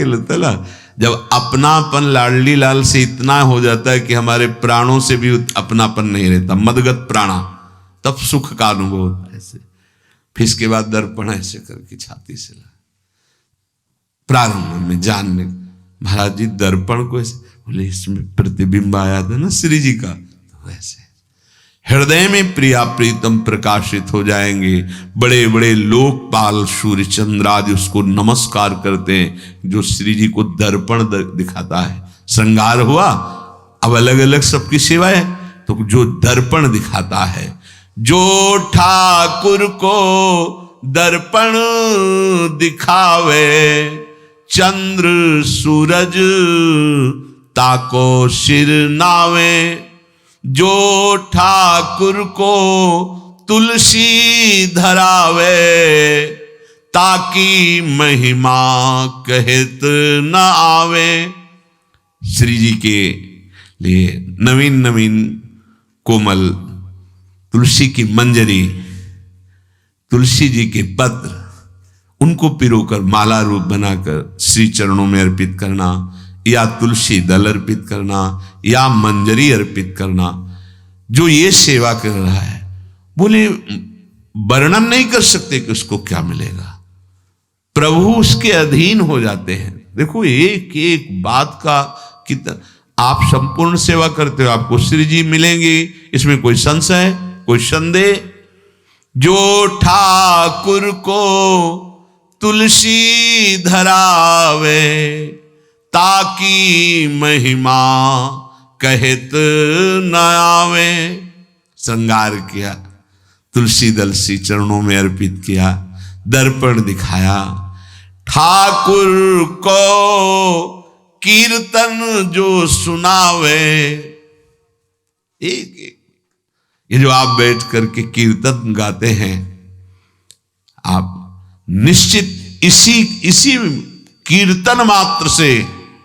लगता है ना, जब अपनापन लाडली लाल से इतना हो जाता है कि हमारे प्राणों से भी अपनापन नहीं रहता, मदगत प्राणा, तब सुख का अनुभव होता है ऐसे। फिर इसके बाद दर्पण ऐसे करके छाती से ला, प्रारंभ में जानने, महाराज जी दर्पण को ऐसे बोले, इसमें प्रतिबिंब आया था ना श्री जी का, तो वैसे हृदय में प्रिया प्रीतम प्रकाशित हो जाएंगे। बड़े बड़े लोकपाल सूर्य चंद्र आदि उसको नमस्कार करते हैं, जो श्री जी को दर्पण दिखाता है। श्रृंगार हुआ, अब अलग अलग सबकी सेवा है, तो जो दर्पण दिखाता है, जो ठाकुर को दर्पण दिखावे, चंद्र सूरज ताको सिर नावे, जो ठाकुर को तुलसी धरावे, ताकि महिमा कहत न आवे। श्री जी के लिए नवीन नवीन कोमल तुलसी की मंजरी, तुलसी जी के पत्र, उनको पिरोकर माला रूप बनाकर श्री चरणों में अर्पित करना, या तुलसी दल अर्पित करना, या मंजरी अर्पित करना, जो ये सेवा कर रहा है, बोले वर्णन नहीं कर सकते कि उसको क्या मिलेगा। प्रभु उसके अधीन हो जाते हैं। देखो एक एक बात का कितना, आप संपूर्ण सेवा करते हो, आपको श्री जी मिलेंगे, इसमें कोई संशय, कोई संदेह। जो ठाकुर को तुलसी धरावे, ताकि महिमा कहत न आवे। श्रृंगार किया, तुलसी दल सी चरणों में अर्पित किया, दर्पण दिखाया, ठाकुर को कीर्तन जो सुनावे। एक एक ये जो आप बैठ करके कीर्तन गाते हैं, आप निश्चित इसी कीर्तन मात्र से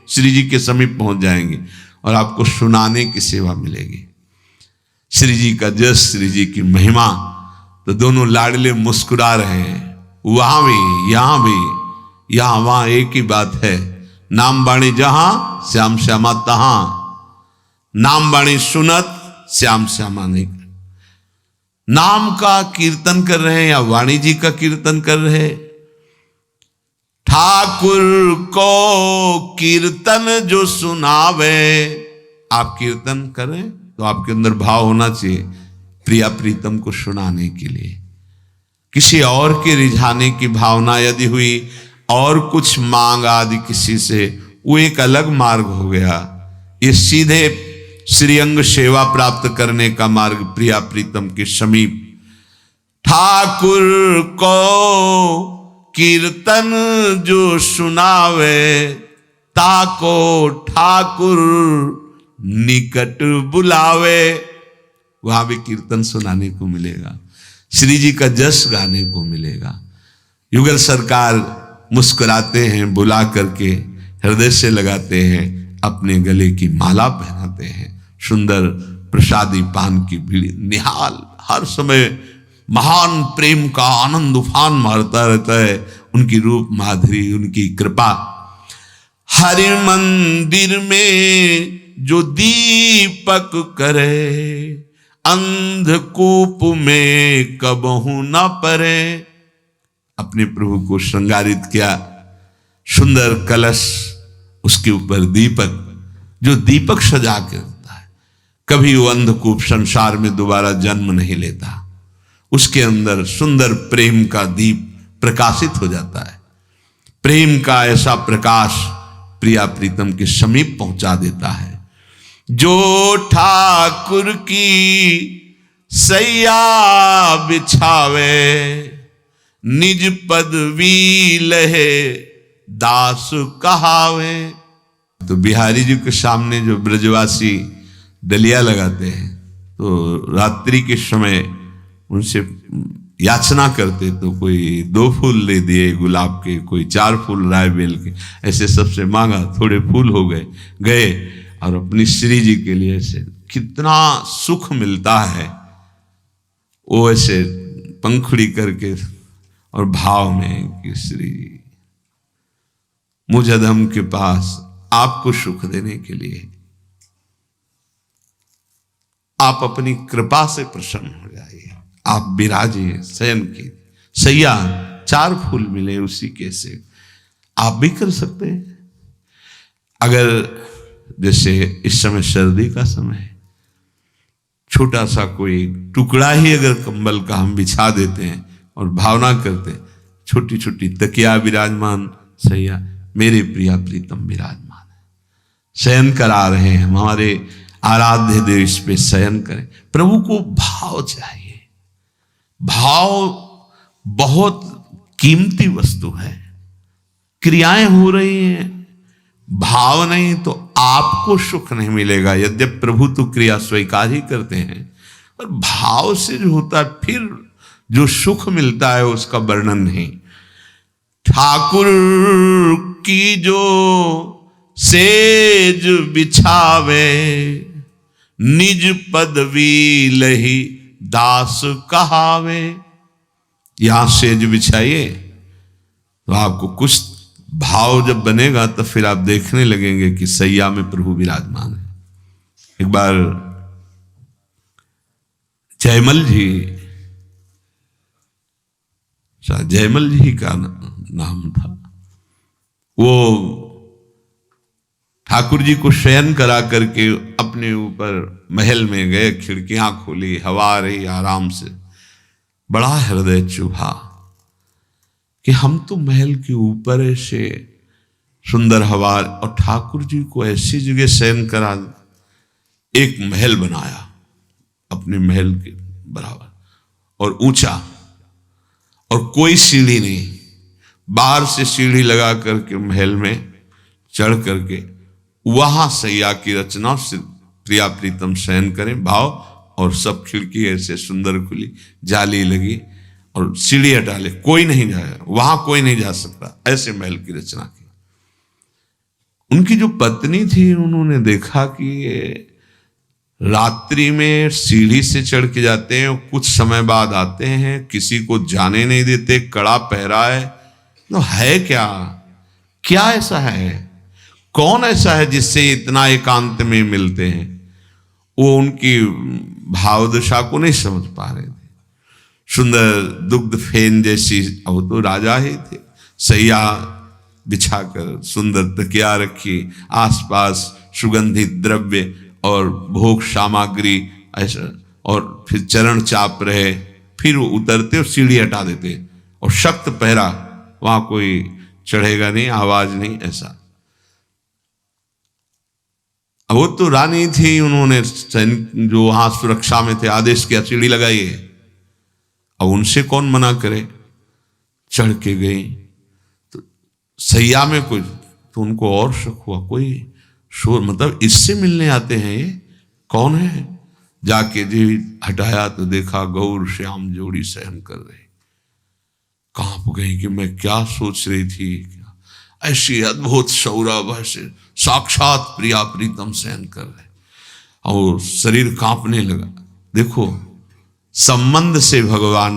श्री जी के समीप पहुंच जाएंगे और आपको सुनाने की सेवा मिलेगी। श्री जी का जस, श्री जी की महिमा, तो दोनों लाडले मुस्कुरा रहे हैं, वहां भी यहां भी, यहां वहां एक ही बात है। नाम बाणी जहां श्याम श्यामा तहां, नाम बाणी सुनत श्याम श्यामा नहीं। नाम का कीर्तन कर रहे हैं या वाणी जी का कीर्तन कर रहे हैं। ठाकुर को कीर्तन जो सुनावे, आप कीर्तन करें तो आपके अंदर भाव होना चाहिए प्रिया प्रीतम को सुनाने के लिए। किसी और के रिझाने की भावना यदि हुई और कुछ मांग आदि किसी से, वो एक अलग मार्ग हो गया। ये सीधे श्रीअंग सेवा प्राप्त करने का मार्ग प्रिया प्रीतम के समीप। ठाकुर को कीर्तन जो सुनावे, ताको ठाकुर निकट बुलावे। वहां भी कीर्तन सुनाने को मिलेगा, श्री जी का जस गाने को मिलेगा। युगल सरकार मुस्कुराते हैं, बुला करके हृदय से लगाते हैं, अपने गले की माला पहनाते हैं, सुंदर प्रसादी पान की भीड़, निहाल हर समय महान प्रेम का आनंद उफान मारता रहता है। उनकी रूप माधुरी, उनकी कृपा। हरि मंदिर में जो दीपक करे, अंधकूप में कबहू न परे। अपने प्रभु को श्रृंगारित किया, सुंदर कलश, उसके ऊपर दीपक, जो दीपक सजा के होता है, कभी वो अंधकूप संसार में दोबारा जन्म नहीं लेता। उसके अंदर सुंदर प्रेम का दीप प्रकाशित हो जाता है। प्रेम का ऐसा प्रकाश प्रिया प्रीतम के समीप पहुंचा देता है। जो ठाकुर की सैया बिछावे, निज पदवी लहे दास कहावे। तो बिहारी जी के सामने जो ब्रजवासी डलिया लगाते हैं, तो रात्रि के समय उनसे याचना करते, तो कोई 2 फूल ले दिए गुलाब के, कोई 4 फूल राय बेल के, ऐसे सबसे मांगा, थोड़े फूल हो गए और अपनी श्री जी के लिए ऐसे कितना सुख मिलता है। वो ऐसे पंखुड़ी करके और भाव में कि श्री जी मुझ अधम के पास आपको सुख देने के लिए। आप अपनी कृपा से प्रसन्न हो जाइए, आप विराजिए शयन की सैया, 4 फूल मिले उसी के से आप भी कर सकते हैं। अगर जैसे इस समय सर्दी का समय है, छोटा सा कोई टुकड़ा ही अगर कंबल का हम बिछा देते हैं और भावना करते हैं, छोटी छोटी तकिया विराजमान सैया, मेरे प्रिया प्रीतम विराजमान है, शयन करा रहे हैं, हमारे आराध्य देव इस पे शयन करें। प्रभु को भाव चाहिए, भाव बहुत कीमती वस्तु है। क्रियाएं हो रही हैं, भाव नहीं तो आपको सुख नहीं मिलेगा। यद्यपि प्रभु तो क्रिया स्वीकार ही करते हैं, पर भाव से जो होता है फिर जो सुख मिलता है उसका वर्णन नहीं। ठाकुर की जो सेज बिछावे, निज पदवी लही दास कहावे। यहां सेज बिछाइए तो आपको कुछ भाव जब बनेगा तो फिर आप देखने लगेंगे कि सैया में प्रभु विराजमान है। एक बार जयमल जी, जयमल जी का नाम था, वो ठाकुर जी को शयन करा करके अपने ऊपर महल में गए, खिड़कियां खोली, हवा आ रही आराम से, बड़ा हृदय चुभा कि हम तो महल के ऊपर ऐसे सुंदर हवा और ठाकुर जी को ऐसी जगह शयन करा, एक महल बनाया अपने महल के बराबर और ऊंचा, और कोई सीढ़ी नहीं, बाहर से सीढ़ी लगा करके महल में चढ़ करके वहां सैया की रचना से प्रिया प्रीतम शयन करें भाव, और सब खिड़की ऐसे सुंदर खुली, जाली लगी और सीढ़ी हटा ले, कोई नहीं जाएगा वहां, कोई नहीं जा सकता, ऐसे महल की रचना की। उनकी जो पत्नी थी उन्होंने देखा कि ये रात्रि में सीढ़ी से चढ़ के जाते हैं और कुछ समय बाद आते हैं, किसी को जाने नहीं देते, कड़ा पहरा है, तो है क्या, क्या ऐसा है, कौन ऐसा है जिससे इतना एकांत में मिलते हैं। वो उनकी भावदशा को नहीं समझ पा रहे थे। सुंदर दुग्ध फेन जैसी, अब तो राजा ही थे, सैया बिछाकर सुंदर तकिया रखी, आसपास सुगंधित द्रव्य और भोग सामग्री ऐसा, और फिर चरण चाप रहे, फिर वो उतरते और सीढ़ी हटा देते, और सख्त पहरा, वहां कोई चढ़ेगा नहीं, आवाज नहीं, ऐसा। वो तो रानी थी, उन्होंने जो वहां सुरक्षा में थे आदेश किया सीढ़ी लगाइए, अब उनसे कौन मना करे, चढ़ के गई तो सैया में कोई, तो उनको और शक हुआ, कोई शोर, मतलब इससे मिलने आते हैं, ये कौन है। जाके जी हटाया तो देखा गौर श्याम जोड़ी शयन कर रहे। कांप गई कि मैं क्या सोच रही थी, ऐसी अद्भुत सौरभ, ऐसे साक्षात प्रिया प्रीतम शयन कर रहे, और शरीर कांपने लगा। देखो, संबंध से भगवान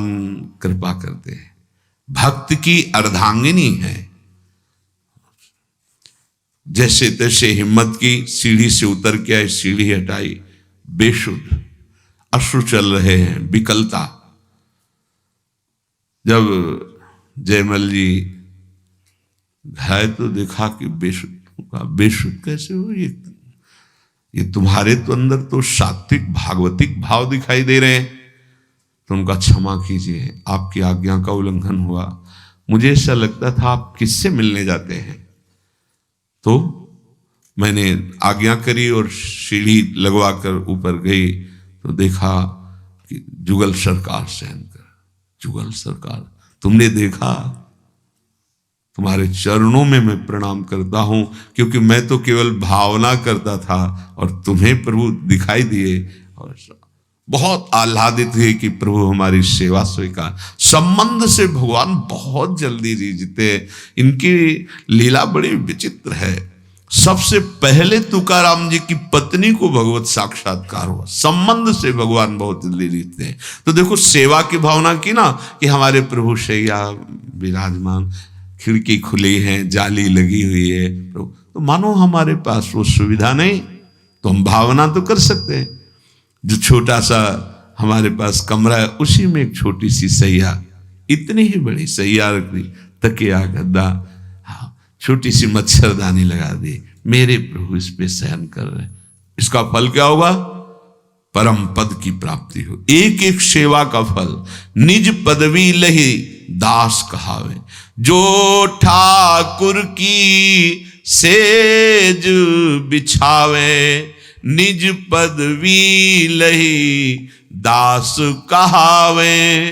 कृपा करते हैं, भक्त की अर्धांगिनी है, जैसे तैसे हिम्मत की, सीढ़ी से उतर के आई, सीढ़ी हटाई, बेशुद्ध, अश्रु चल रहे हैं, विकलता। जब जयमल जी घाय तो देखा कि बेशुद्ध, बेशुद्ध कैसे हो, ये तुम्हारे तो अंदर तो सात्विक भागवतिक भाव दिखाई दे रहे हैं। तो उनका क्षमा कीजिए, आपकी आज्ञा का उल्लंघन हुआ, मुझे ऐसा लगता था आप किससे मिलने जाते हैं। तो मैंने आज्ञा करी और सीढ़ी लगवा कर ऊपर गई तो देखा कि जुगल सरकार शयन कर। जुगल सरकार, तुमने देखा, तुम्हारे चरणों में मैं प्रणाम करता हूं, क्योंकि मैं तो केवल भावना करता था और तुम्हें प्रभु दिखाई दिए, और बहुत आह्लादित हुए कि प्रभु हमारी सेवा स्वीकार। संबंध से भगवान बहुत जल्दी जीते, इनकी लीला बड़ी विचित्र है। सबसे पहले तुकाराम जी की पत्नी को भगवत साक्षात्कार हुआ, संबंध से भगवान बहुत जल्दी जीतते हैं। तो देखो, सेवा की भावना की ना कि हमारे प्रभु शैया विराजमान, खिड़की खुली है, जाली लगी हुई है प्रभु, तो मानो हमारे पास वो सुविधा नहीं, तो हम भावना तो कर सकते हैं। जो छोटा सा हमारे पास कमरा है, उसी में एक छोटी सी सैया, इतनी ही बड़ी सैया रख दी, तकिया गद्दा, हाँ, छोटी सी मच्छरदानी लगा दी, मेरे प्रभु इस पे शयन कर रहे हैं। इसका फल क्या होगा? परम पद की प्राप्ति हो। एक एक सेवा का फल, निज पदवी लही दास कहावे, जो ठाकुर की सेज बिछावे, निज पदवी लही दास कहावे,